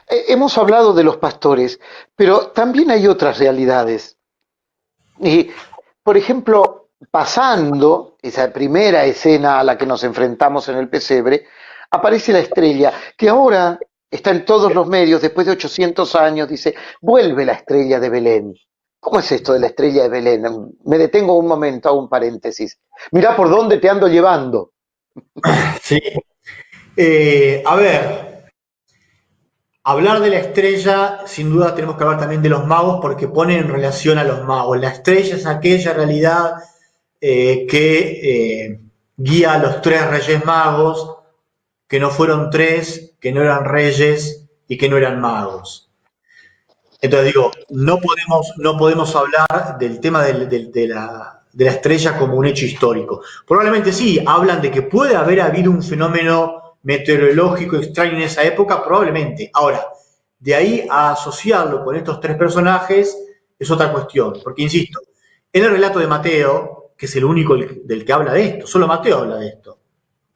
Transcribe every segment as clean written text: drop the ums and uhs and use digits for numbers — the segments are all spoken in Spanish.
Hemos hablado de los pastores, pero también hay otras realidades. Y, por ejemplo, pasando esa primera escena a la que nos enfrentamos en el pesebre, aparece la estrella, que ahora está en todos los medios, después de 800 años, dice, vuelve la estrella de Belén. ¿Cómo es esto de la estrella de Belén? Me detengo un momento, hago un paréntesis. Mirá por dónde te ando llevando. Sí. A ver, hablar de la estrella, sin duda tenemos que hablar también de los magos porque pone en relación a los magos. La estrella es aquella realidad que guía a los tres reyes magos, que no fueron tres, que no eran reyes y que no eran magos. Entonces digo, no podemos hablar del tema de la estrella como un hecho histórico. Probablemente sí, hablan de que puede haber habido un fenómeno meteorológico extraño en esa época, probablemente. Ahora, de ahí a asociarlo con estos tres personajes es otra cuestión, porque insisto, en el relato de Mateo, que es el único del que habla de esto, solo Mateo habla de esto.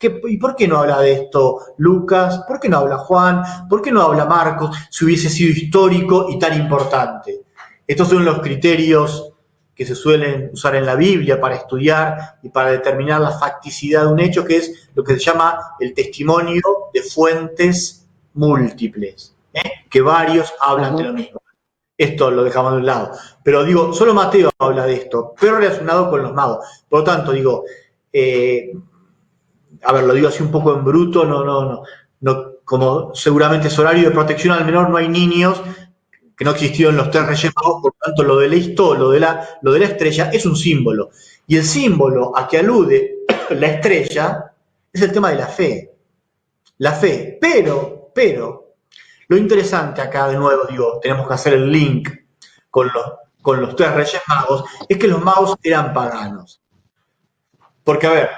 ¿Y por qué no habla de esto Lucas? ¿Por qué no habla Juan? ¿Por qué no habla Marcos si hubiese sido histórico y tan importante? Estos son los criterios que se suelen usar en la Biblia para estudiar y para determinar la facticidad de un hecho, que es lo que se llama el testimonio de fuentes múltiples, que varios hablan de lo Ujú. mismo. Esto lo dejamos de un lado. Pero digo, solo Mateo habla de esto, pero relacionado con los magos. Por lo tanto, digo, eh, a ver, lo digo así un poco en bruto, no, como seguramente es horario de protección al menor, no hay niños, que no existieron los tres reyes magos, por lo tanto lo de la historia, lo de la estrella es un símbolo. Y el símbolo a que alude la estrella es el tema de la fe. La fe. Pero, lo interesante acá de nuevo, digo, tenemos que hacer el link con los tres reyes magos, es que los magos eran paganos. Porque, a ver,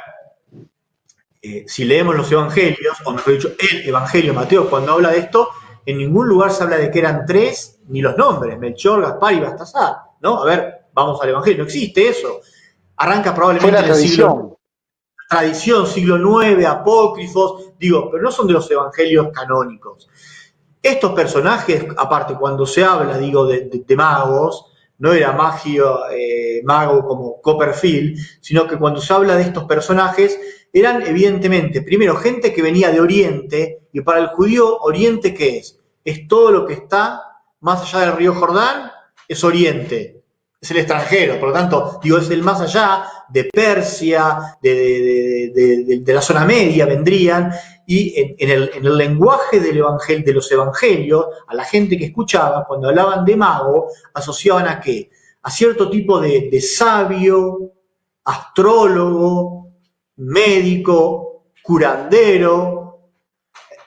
si leemos los evangelios, o mejor dicho, el evangelio de Mateo, cuando habla de esto, en ningún lugar se habla de que eran tres, ni los nombres, Melchor, Gaspar y Baltasar, ¿no? A ver, vamos al evangelio, no existe eso. Arranca Fue probablemente la en el siglo, tradición. tradición, siglo IX, apócrifos, digo, pero no son de los evangelios canónicos. Estos personajes, aparte, cuando se habla, digo, de magos, no era mago como Copperfield, sino que cuando se habla de estos personajes, eran evidentemente, primero, gente que venía de Oriente, y para el judío, Oriente, ¿qué es? Es todo lo que está más allá del río Jordán, es Oriente, es el extranjero, por lo tanto, digo, es el más allá de Persia, de la zona media vendrían, y en el lenguaje de los evangelios, a la gente que escuchaba, cuando hablaban de mago, asociaban a qué? A cierto tipo de sabio, astrólogo, médico, curandero,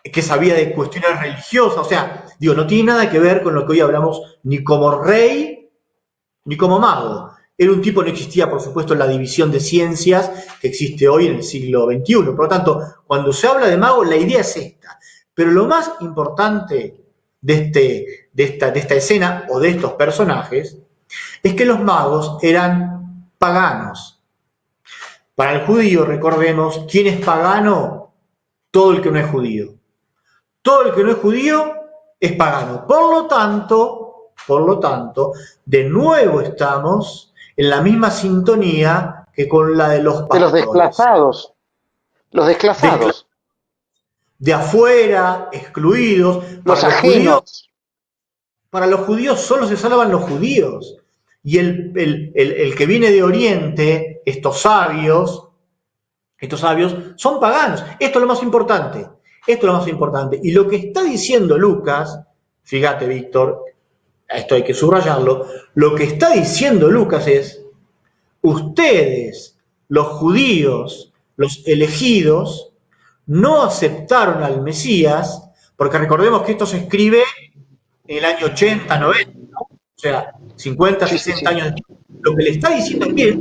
que sabía de cuestiones religiosas. O sea, digo, no tiene nada que ver con lo que hoy hablamos ni como rey ni como mago. Era un tipo, no existía, por supuesto, la división de ciencias que existe hoy en el siglo XXI. Por lo tanto, cuando se habla de mago, la idea es esta. Pero lo más importante de esta escena o de estos personajes es que los magos eran paganos. Para el judío, recordemos, ¿quién es pagano? Todo el que no es judío. Todo el que no es judío es pagano. Por lo tanto, de nuevo estamos en la misma sintonía que con la de los De los pastores. desplazados. Los desplazados. De afuera, excluidos. Los ajenos. Para los judíos solo se salvan los judíos. Y el que viene de Oriente, estos sabios son paganos. Esto es lo más importante. Esto es lo más importante. Y lo que está diciendo Lucas, fíjate, Víctor, esto hay que subrayarlo, lo que está diciendo Lucas es, ustedes, los judíos, los elegidos, no aceptaron al Mesías, porque recordemos que esto se escribe en el año 80, 90, ¿no? O sea, 50, Sí, sí, 60 sí. años después. Lo que le está diciendo aquí es,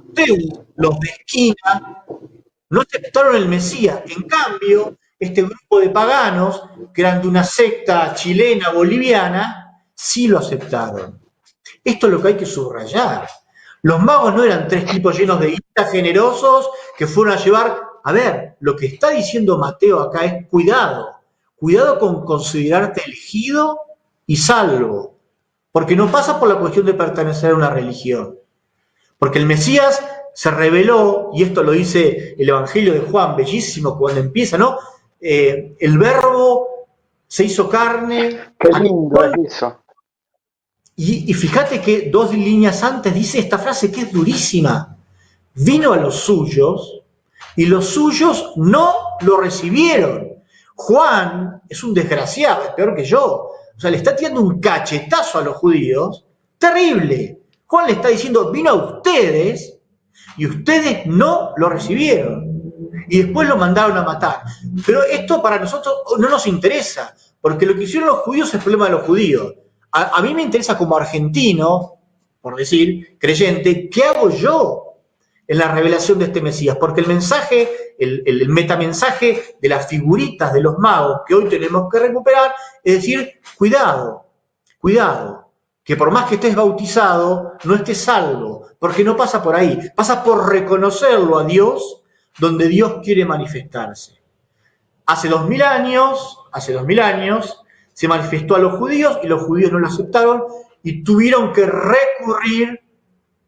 ustedes, los de esquina, no aceptaron el Mesías. En cambio, este grupo de paganos, que eran de una secta chilena, boliviana, sí lo aceptaron. Esto es lo que hay que subrayar. Los magos no eran tres tipos llenos de guita generosos que fueron a llevar. A ver, lo que está diciendo Mateo acá es cuidado. cuidado con considerarte elegido y salvo, porque no pasa por la cuestión de pertenecer a una religión. Porque el Mesías se reveló, y esto lo dice el Evangelio de Juan, bellísimo cuando empieza, ¿no? El verbo se hizo carne. Qué lindo es eso. Y fíjate que 2 líneas antes dice esta frase que es durísima. Vino a los suyos y los suyos no lo recibieron. Juan es un desgraciado, es peor que yo. O sea, le está tirando un cachetazo a los judíos terrible. Juan le está diciendo, vino a ustedes y ustedes no lo recibieron. Y después lo mandaron a matar. Pero esto para nosotros no nos interesa, porque lo que hicieron los judíos es el problema de los judíos. A mí me interesa como argentino, por decir, creyente, ¿qué hago yo en la revelación de este Mesías? Porque el mensaje, el metamensaje de las figuritas de los magos que hoy tenemos que recuperar, es decir, cuidado, que por más que estés bautizado, no estés salvo, porque no pasa por ahí, pasa por reconocerlo a Dios donde Dios quiere manifestarse. Hace 2000 años, se manifestó a los judíos y los judíos no lo aceptaron y tuvieron que recurrir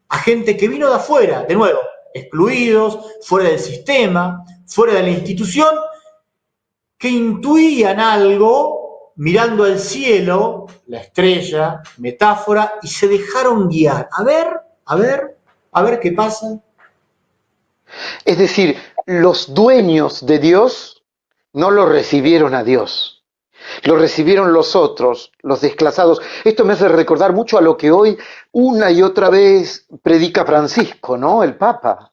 a gente que vino de afuera, de nuevo, excluidos, fuera del sistema, fuera de la institución, que intuían algo mirando al cielo, la estrella, metáfora, y se dejaron guiar. A ver qué pasa. Es decir, los dueños de Dios no lo recibieron a Dios. Lo recibieron los otros, los desclasados. Esto me hace recordar mucho a lo que hoy una y otra vez predica Francisco, ¿no? El Papa.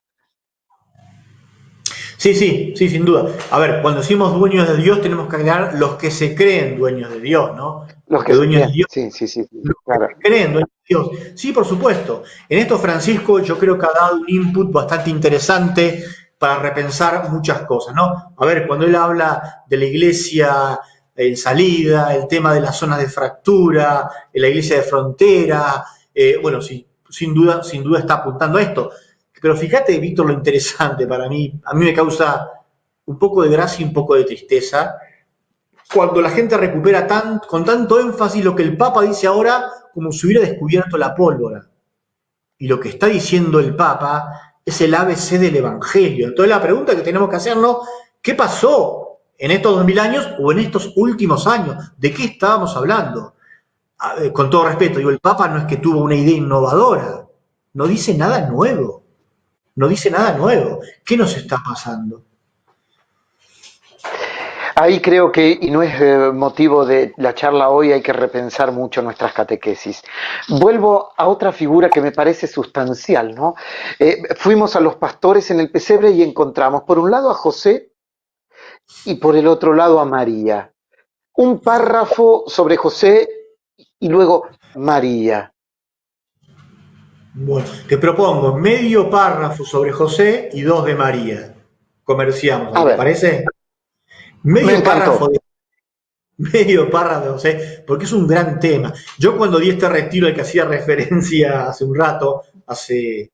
Sí, sin duda. A ver, cuando decimos dueños de Dios tenemos que aclarar los que se creen dueños de Dios, ¿no? Los que Dueños de Dios, sí, los claro. que se creen dueños de Dios. Sí, por supuesto. En esto Francisco yo creo que ha dado un input bastante interesante para repensar muchas cosas, ¿no? A ver, cuando él habla de la iglesia en salida, el tema de las zonas de fractura, en la iglesia de frontera, bueno, sí, sin duda está apuntando a esto. Pero fíjate, Víctor, lo interesante para mí, a mí me causa un poco de gracia y un poco de tristeza, cuando la gente recupera con tanto énfasis lo que el Papa dice ahora, como si hubiera descubierto la pólvora. Y lo que está diciendo el Papa es el ABC del Evangelio. Entonces la pregunta que tenemos que hacernos, ¿qué pasó en estos 2000 años o en estos últimos años? ¿De qué estábamos hablando? Con todo respeto, digo, el Papa no es que tuvo una idea innovadora, no dice nada nuevo. ¿Qué nos está pasando? Ahí creo que, y no es motivo de la charla hoy, hay que repensar mucho nuestras catequesis. Vuelvo a otra figura que me parece sustancial, ¿no? Fuimos a los pastores en el pesebre y encontramos por un lado a José y por el otro lado a María. Un párrafo sobre José y luego María. Bueno, te propongo medio párrafo sobre José y 2 de María. Comerciamos, ¿te parece? Medio párrafo de José, porque es un gran tema. Yo cuando di este retiro al que hacía referencia hace un rato, hace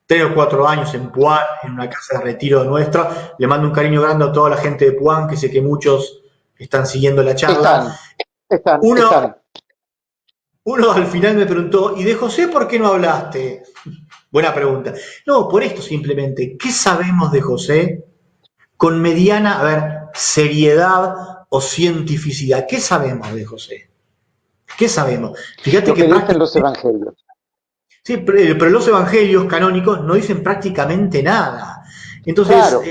3 o 4 años en Puan, en una casa de retiro nuestra, le mando un cariño grande a toda la gente de Puan, que sé que muchos están siguiendo la charla. Están. Uno al final me preguntó, ¿y de José por qué no hablaste? Buena pregunta. No, por esto simplemente, ¿qué sabemos de José? Con mediana, seriedad o cientificidad. ¿Qué sabemos de José? ¿Qué sabemos? Fíjate lo que dicen los evangelios. Sí, pero los evangelios canónicos no dicen prácticamente nada. Entonces, claro.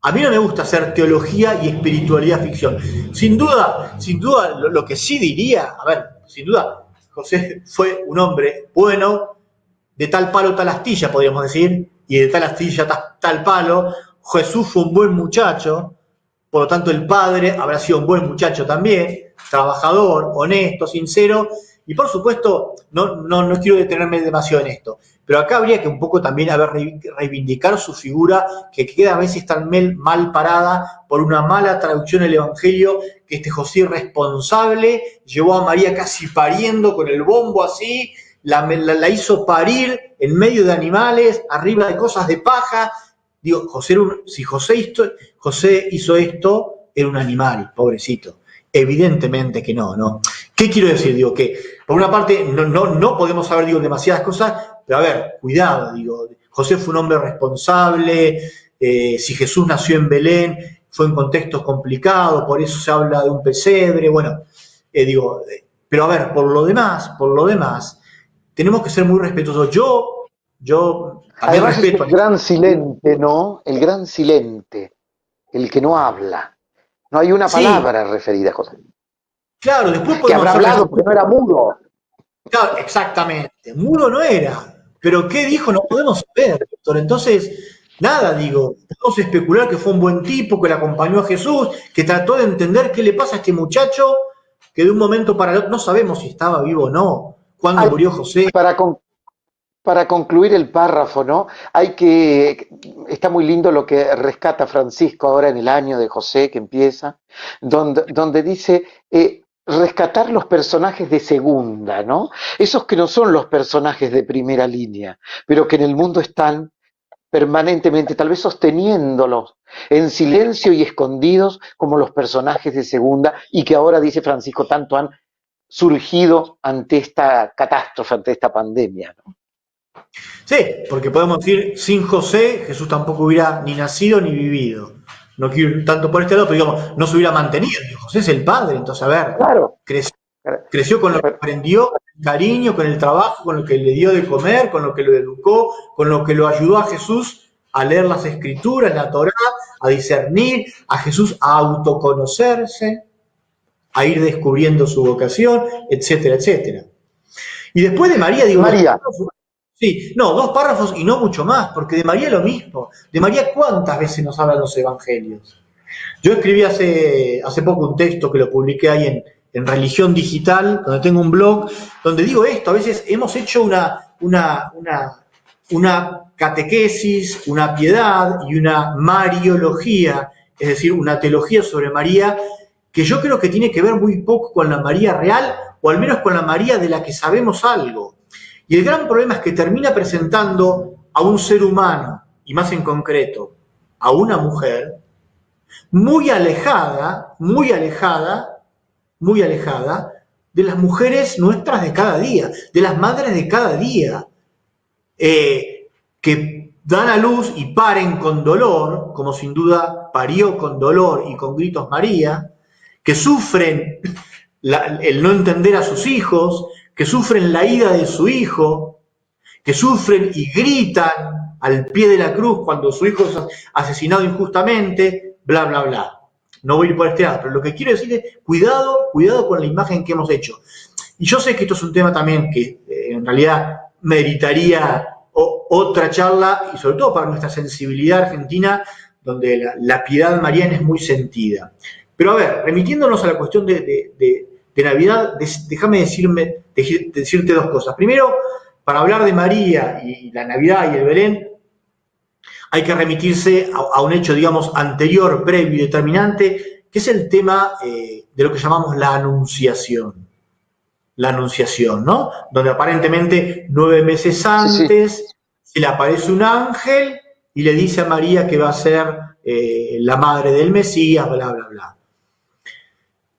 A mí no me gusta hacer teología y espiritualidad ficción. Sin duda, lo que sí diría, sin duda, José fue un hombre bueno, de tal palo tal astilla, podríamos decir, y de tal astilla tal palo. Jesús fue un buen muchacho, por lo tanto el padre habrá sido un buen muchacho también, trabajador, honesto, sincero, y por supuesto, no quiero detenerme demasiado en esto, pero acá habría que un poco también reivindicar su figura, que queda a veces tan mal parada por una mala traducción del Evangelio, que este José irresponsable llevó a María casi pariendo con el bombo así, la hizo parir en medio de animales, arriba de cosas de paja. Digo, si José hizo esto, era un animal, pobrecito. Evidentemente que no, ¿no? ¿Qué quiero decir? Digo que, por una parte, no podemos saber, digo, demasiadas cosas, pero a ver, cuidado, digo, José fue un hombre responsable, si Jesús nació en Belén, fue en contextos complicados, por eso se habla de un pesebre, bueno, pero a ver, por lo demás, tenemos que ser muy respetuosos. Yo también Además es respeto el gran silente, ¿no? El gran silente, el que no habla. No hay una sí, palabra referida a José. claro, después Que podemos habrá hacer hablado porque no era mudo. claro, exactamente. Mudo no era. Pero ¿qué dijo? No podemos saber, doctor. Entonces, nada, digo, podemos especular que fue un buen tipo, que le acompañó a Jesús, que trató de entender qué le pasa a este muchacho, que de un momento para el otro no sabemos si estaba vivo o no, cuándo Hay, murió José. para, con- para concluir el párrafo, ¿no? Está muy lindo lo que rescata Francisco ahora en el año de José que empieza, donde dice rescatar los personajes de segunda, ¿no? Esos que no son los personajes de primera línea, pero que en el mundo están permanentemente, tal vez sosteniéndolos en silencio y escondidos como los personajes de segunda y que ahora, dice Francisco, tanto han surgido ante esta catástrofe, ante esta pandemia, ¿no? Sí, porque podemos decir, sin José, Jesús tampoco hubiera ni nacido ni vivido. No quiero ir tanto por este lado, pero digamos, no se hubiera mantenido. José es el padre, entonces, a ver, Claro, creció con lo que aprendió, con el cariño, con el trabajo, con lo que le dio de comer, con lo que lo educó, con lo que lo ayudó a Jesús a leer las escrituras, la Torá, a discernir, a Jesús a autoconocerse, a ir descubriendo su vocación, etcétera, etcétera. Y después de María, digo, María, sí, no, dos párrafos y no mucho más, porque de María lo mismo. De María, ¿cuántas veces nos hablan los evangelios? Yo escribí hace poco un texto que lo publiqué ahí en Religión Digital, donde tengo un blog, donde digo esto, a veces hemos hecho una catequesis, una piedad y una mariología, es decir, una teología sobre María, que yo creo que tiene que ver muy poco con la María real, o al menos con la María de la que sabemos algo. Y el gran problema es que termina presentando a un ser humano, y más en concreto, a una mujer, muy alejada, muy alejada, muy alejada de las mujeres nuestras de cada día, de las madres de cada día, que dan a luz y paren con dolor, como sin duda parió con dolor y con gritos María, que sufren el no entender a sus hijos, que sufren la ida de su hijo, que sufren y gritan al pie de la cruz cuando su hijo es asesinado injustamente, bla, bla, bla. No voy a ir por este lado, pero lo que quiero decir es cuidado, cuidado con la imagen que hemos hecho. Y yo sé que esto es un tema también que en realidad meritaría otra charla, y sobre todo para nuestra sensibilidad argentina, donde la piedad mariana es muy sentida. Pero a ver, remitiéndonos a la cuestión de Navidad, déjame decirte dos cosas. Primero, para hablar de María y la Navidad y el Belén, hay que remitirse a un hecho, digamos, anterior, previo y determinante, que es el tema de lo que llamamos la Anunciación. La Anunciación, ¿no? Donde aparentemente 9 meses sí, sí. antes se le aparece un ángel y le dice a María que va a ser la madre del Mesías, bla, bla, bla.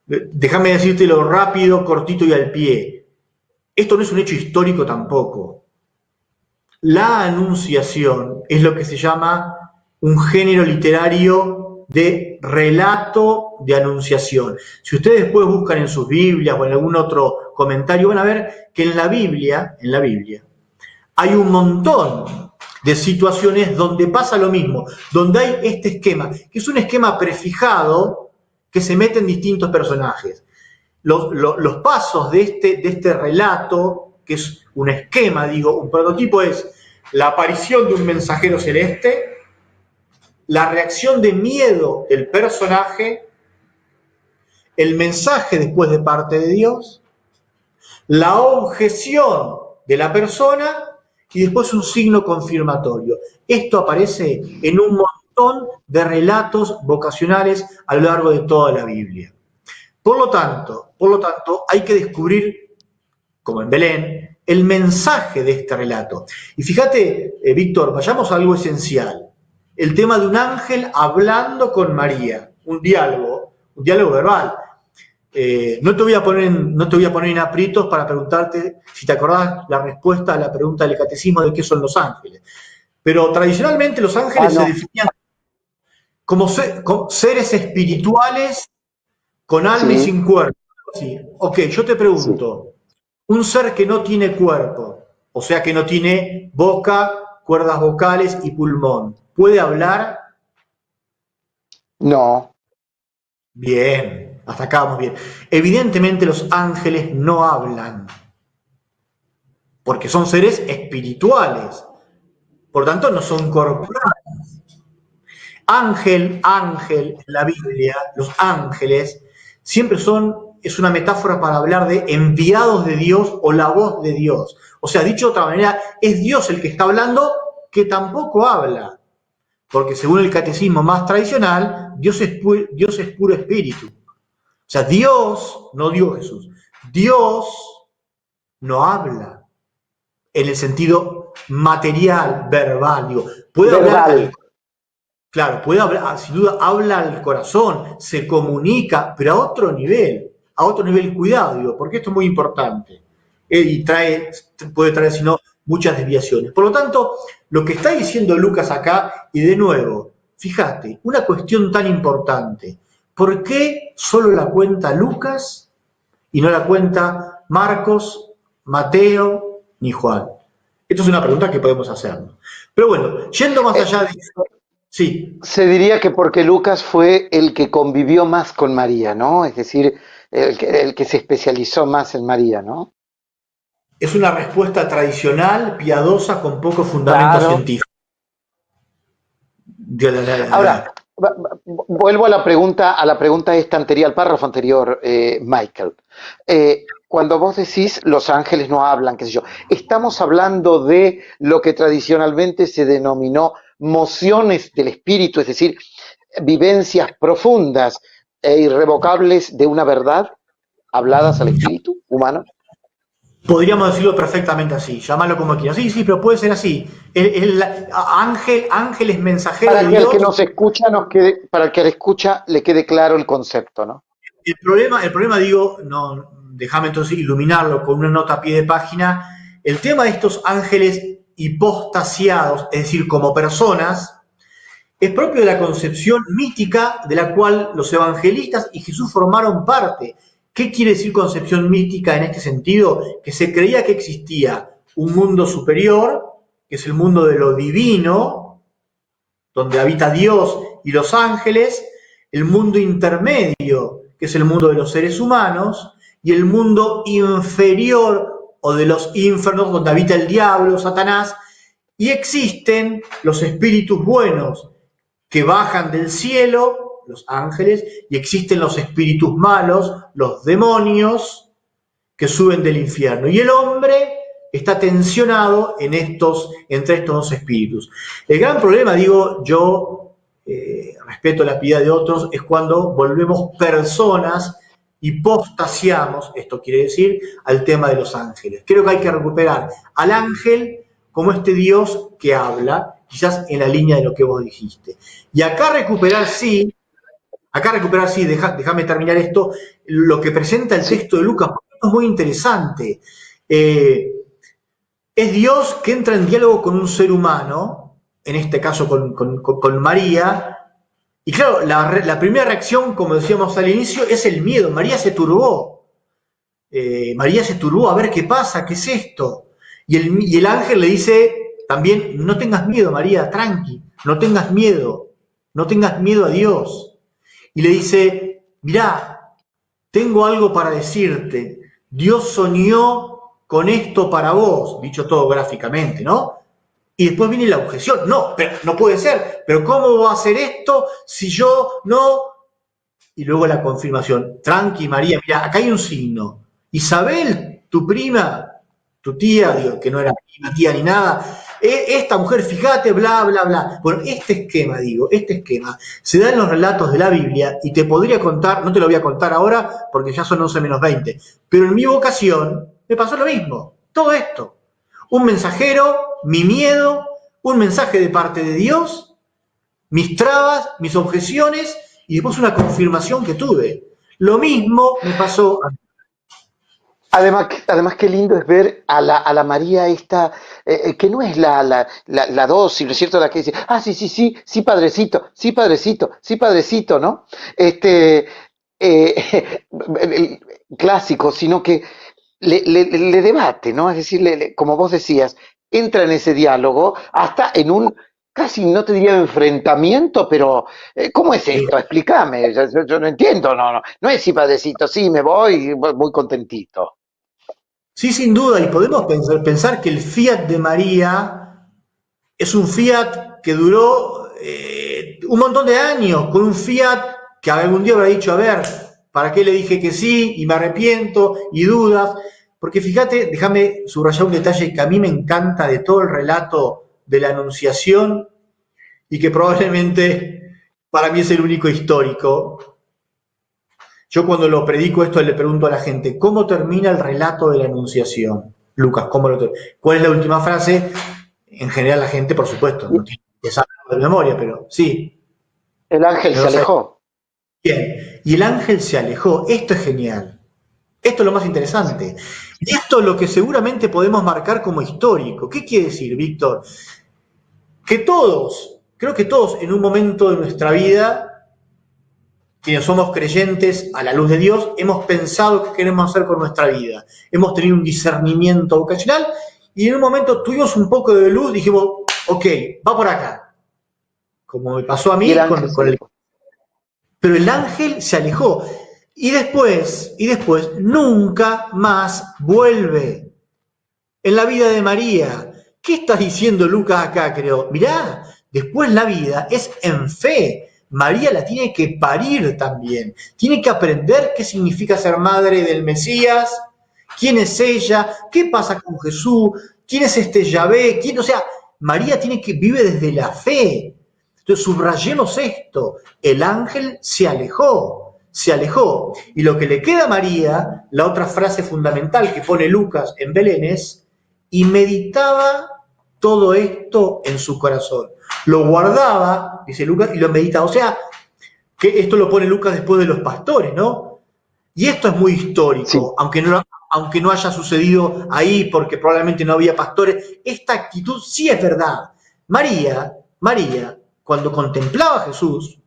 Déjame decírtelo rápido, cortito y al pie. Esto no es un hecho histórico tampoco. La Anunciación es lo que se llama un género literario de relato de anunciación. Si ustedes después buscan en sus Biblias o en algún otro comentario, van a ver que en la Biblia, hay un montón de situaciones donde pasa lo mismo, donde hay este esquema, que es un esquema prefijado que se mete en distintos personajes. Los pasos de este relato, que es un esquema, digo, un prototipo, es la aparición de un mensajero celeste, la reacción de miedo del personaje, el mensaje después de parte de Dios, la objeción de la persona y después un signo confirmatorio. Esto aparece en un montón de relatos vocacionales a lo largo de toda la Biblia. Por lo tanto, hay que descubrir, como en Belén, el mensaje de este relato. Y fíjate, Víctor, vayamos a algo esencial. El tema de un ángel hablando con María, un diálogo. un diálogo verbal. No te voy a poner en aprietos para preguntarte si te acordás la respuesta a la pregunta del catecismo de qué son los ángeles. Pero tradicionalmente los ángeles se no. definían como seres espirituales con alma y Sí, sin cuerpo. Sí. Ok, yo te sí. pregunto, un ser que no tiene cuerpo, o sea que no tiene boca, cuerdas vocales y pulmón, ¿puede hablar? No, Bien, hasta acá vamos bien. Evidentemente los ángeles no hablan, porque son seres espirituales, por tanto no son corporales. Ángel, en la Biblia, los ángeles, siempre es una metáfora para hablar de enviados de Dios o la voz de Dios. O sea, dicho de otra manera, es Dios el que está hablando, que tampoco habla. Porque según el catecismo más tradicional, Dios es puro espíritu. O sea, Dios, no Dios Jesús, Dios no habla en el sentido material, verbal, digo, puede hablar al. verbal. Claro, puede hablar, sin duda habla al corazón, se comunica, pero a otro nivel, cuidado, digo, porque esto es muy importante y puede traer, si no, muchas desviaciones. Por lo tanto, lo que está diciendo Lucas acá, y de nuevo, fíjate, una cuestión tan importante, ¿por qué solo la cuenta Lucas y no la cuenta Marcos, Mateo ni Juan? Esto es una pregunta que podemos hacernos. Pero bueno, yendo más allá Eh, de eso, sí, Se diría que porque Lucas fue el que convivió más con María, ¿no? Es decir, el que se especializó más en María, ¿no? es una respuesta tradicional, piadosa, con poco fundamento Claro. científico. Ahora, vuelvo a la pregunta esta anterior, al párrafo anterior, Michael. Cuando vos decís los ángeles no hablan, qué sé yo, estamos hablando de lo que tradicionalmente se denominó mociones del espíritu, es decir, vivencias profundas e irrevocables de una verdad habladas al espíritu humano. Podríamos decirlo perfectamente así, llamarlo como quieras. Sí, sí, pero puede ser así. Ángel es mensajero de Para que al que Dios. nos escucha, para el que le escucha le quede claro el concepto, ¿no? El problema digo, no, déjame entonces iluminarlo con una nota a pie de página. El tema de estos ángeles hipostasiados, es decir, como personas, es propio de la concepción mística de la cual los evangelistas y Jesús formaron parte. ¿Qué quiere decir concepción mística en este sentido? Que se creía que existía un mundo superior, que es el mundo de lo divino, donde habita Dios y los ángeles, el mundo intermedio, que es el mundo de los seres humanos, y el mundo inferior o de los infiernos, donde habita el diablo, Satanás, y existen los espíritus buenos, que bajan del cielo, los ángeles, y existen los espíritus malos, los demonios, que suben del infierno. Y el hombre está tensionado entre estos dos espíritus. El gran problema, digo, yo respeto la piedad de otros, es cuando volvemos personas, hipostasiamos, esto quiere decir, al tema de los ángeles. Creo que hay que recuperar al ángel como este Dios que habla, quizás en la línea de lo que vos dijiste. Y acá recuperar sí, déjame terminar esto, lo que presenta el Sí. texto de Lucas, porque esto es muy interesante. Eh, es Dios que entra en diálogo con un ser humano, en este caso con María, y claro, la primera reacción, como decíamos al inicio, es el miedo. María se turbó. María se turbó a ver qué pasa, qué es esto. Y el ángel le dice también, no tengas miedo, María, tranqui, no tengas miedo, no tengas miedo a Dios. Y le dice, mirá, tengo algo para decirte. Dios soñó con esto para vos, dicho todo gráficamente, ¿no? Y después viene la objeción, no, pero no puede ser, pero ¿cómo va a hacer esto si yo no? Y luego la confirmación, tranqui María, mira, acá hay un signo. Isabel, tu prima, tu tía, digo, que no era prima, tía ni nada, esta mujer, fíjate, bla, bla, bla. Bueno, este esquema se da en los relatos de la Biblia y te podría contar, no te lo voy a contar ahora porque ya son 11 menos 20, pero en mi vocación me pasó lo mismo, todo esto. Un mensajero, mi miedo, un mensaje de parte de Dios, mis trabas, mis objeciones, y después una confirmación que tuve. Lo mismo me pasó a mí. Además, qué lindo es ver a la María esta, que no es la dócil, ¿no es cierto? La que dice, ah, sí, sí, sí, sí, padrecito, sí, padrecito, sí, padrecito, ¿no? Este, el clásico, sino que le debate, ¿no? Es decir, como vos decías, entra en ese diálogo hasta en un, casi no te diría enfrentamiento, pero ¿cómo es Sí, esto? Explícame, yo no entiendo, no es sí, padrecito, sí, me voy, muy contentito. sí, sin duda, y podemos pensar que el Fiat de María es un Fiat que duró un montón de años, con un Fiat que algún día habrá dicho, a ver, ¿para qué le dije que sí? Y me arrepiento, y dudas. Porque fíjate, déjame subrayar un detalle que a mí me encanta de todo el relato de la Anunciación y que probablemente para mí es el único histórico. Yo cuando lo predico esto le pregunto a la gente, ¿cómo termina el relato de la Anunciación? Lucas, ¿cuál es la última frase? En general la gente, por supuesto, no tiene que saberlo de memoria, pero sí, El ángel me se vas a decir, alejó. bien. Y el ángel se alejó. Esto es genial. Esto es lo más interesante. Y esto es lo que seguramente podemos marcar como histórico. ¿Qué quiere decir, Víctor? Que todos, creo que todos en un momento de nuestra vida, quienes somos creyentes a la luz de Dios, hemos pensado qué queremos hacer con nuestra vida. Hemos tenido un discernimiento vocacional y en un momento tuvimos un poco de luz, dijimos, ok, va por acá. Como me pasó a Y el mí ángel se con el... alejó. Pero el ángel se alejó y después nunca más vuelve. En la vida de María, ¿qué estás diciendo Lucas acá, creo? Mirá, después la vida es en fe. María la tiene que parir también. Tiene que aprender qué significa ser madre del Mesías, quién es ella, qué pasa con Jesús, quién es este Yahvé, quién, o sea, María tiene que vive desde la fe. Entonces subrayemos esto, el ángel se alejó, se alejó. Y lo que le queda a María, la otra frase fundamental que pone Lucas en Belén es, y meditaba todo esto en su corazón. Lo guardaba, dice Lucas, y lo meditaba. O sea, que esto lo pone Lucas después de los pastores, ¿no? Y esto es muy Sí, histórico, aunque no haya sucedido ahí porque probablemente no había pastores, esta actitud sí es verdad. María, cuando contemplaba a Jesús,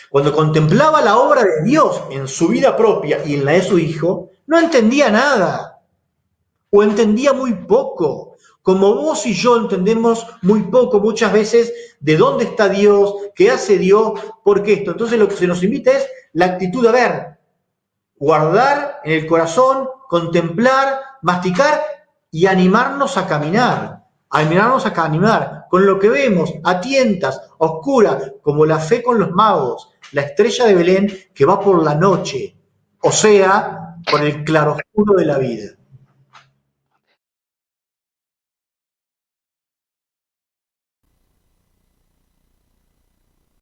cuando contemplaba la obra de Dios en su vida propia y en la de su hijo, no entendía nada o entendía muy poco. Como vos y yo entendemos muy poco muchas veces de dónde está Dios, qué hace Dios, por qué esto. Entonces lo que se nos invita es la actitud de ver, guardar en el corazón, contemplar, masticar y animarnos a caminar con lo que vemos, a tientas, oscuras, como la fe con los magos, la estrella de Belén que va por la noche, o sea, por el claroscuro de la vida.